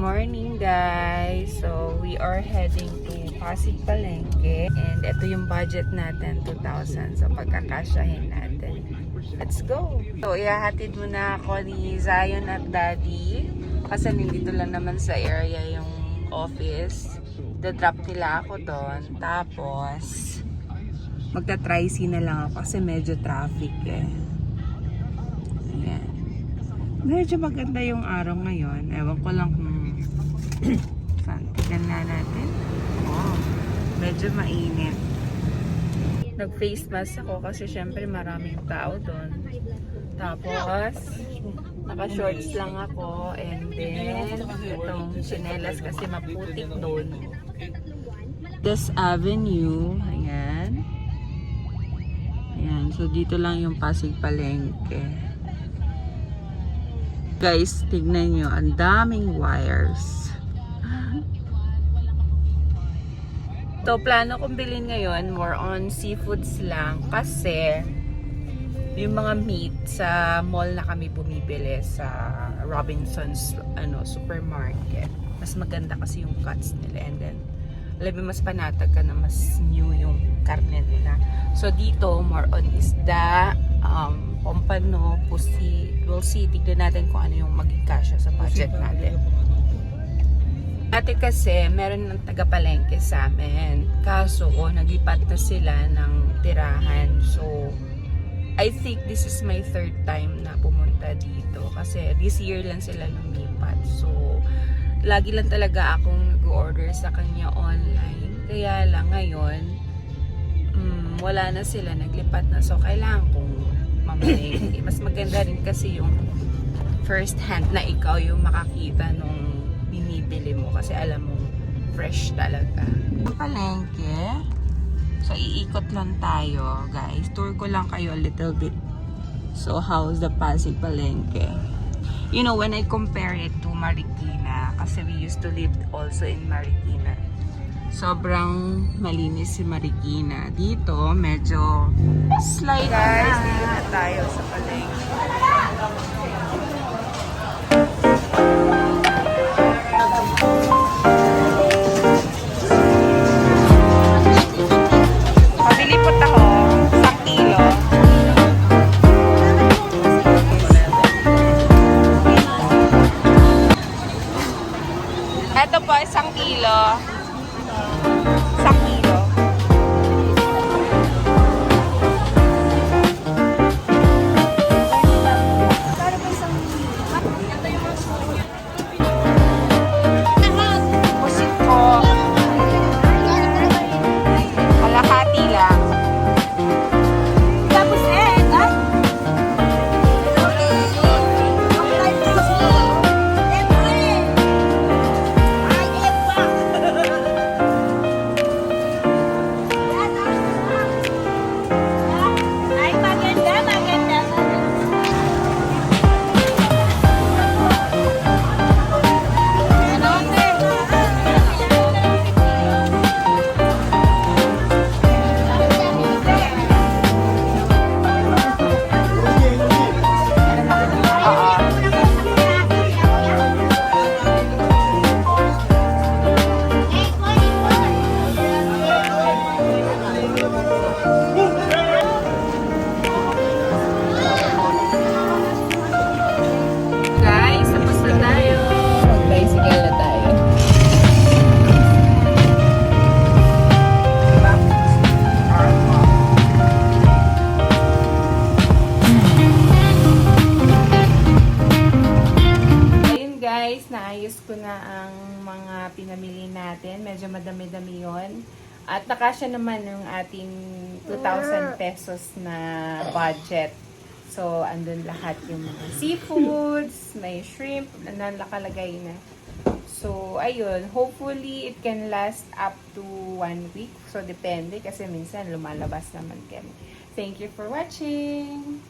morning guys! So we are heading to Pasig Palengke and ito yung budget natin, 2,000. So pagkakasyahin natin. Let's go! So ihahatid muna ako ni Zion at Daddy kasi nandito lang naman sa area yung office. Dadrop nila ako doon. Tapos magta-tricy na lang ako kasi medyo traffic eh. Ayan. Medyo maganda yung araw ngayon. Ewan ko lang kung saan. Tignan na natin. Oh, medyo mainit. Nag-face mask ako kasi syempre maraming tao doon. Tapos, naka-shorts lang ako. And then, itong chinelas kasi maputik doon. This Avenue. Ayan. Ayan. So, dito lang yung Pasig Palengke. Guys, tignan nyo, ang daming wires. So, plano kong bilhin ngayon, more on seafoods lang. Kasi, yung mga meat sa mall na kami bumibili sa Robinson's supermarket. Mas maganda kasi yung cuts nila. And then, alam mo, mas panatag ka na mas new yung karne nila. So, dito, more on isda, pompano, pusi. We'll see, tignan natin kung ano yung maging kasya sa budget natin. Dati kasi, meron ng taga-palengke sa amin. Kaso, naglipat na sila ng tirahan. So, I think this is my third time na pumunta dito. Kasi this year lang sila lumipat. So, lagi lang talaga akong nag-order sa kanya online. Kaya lang ngayon, wala na sila, naglipat na. So, kailangan kong mamalengke. Mas maganda rin kasi yung first hand na ikaw yung makakita nung binibili mo kasi alam mo fresh talaga. Palengke. So iikot lang tayo, guys. Tour ko lang kayo a little bit. So how's the Pasig Palengke? You know, when I compare it to Marikina, kasi we used to live also in Marikina. Sobrang malinis si Marikina. Dito, medyo slight. Guys, dito na tayo sa palengke. Pabili po ako, 1 kilo. Ito po, 1 kilo. 1 kilo. Pusit ko. Kalahati lang. Naayos ko na ang mga pinamili natin. Medyo madami-dami yon. At nakasya naman yung ating 2,000 pesos na budget. So, andun lahat yung mga seafoods, may shrimp, nakalagay na. So, ayun. Hopefully, it can last up to 1 week. So, depende kasi minsan lumalabas naman kami. Thank you for watching!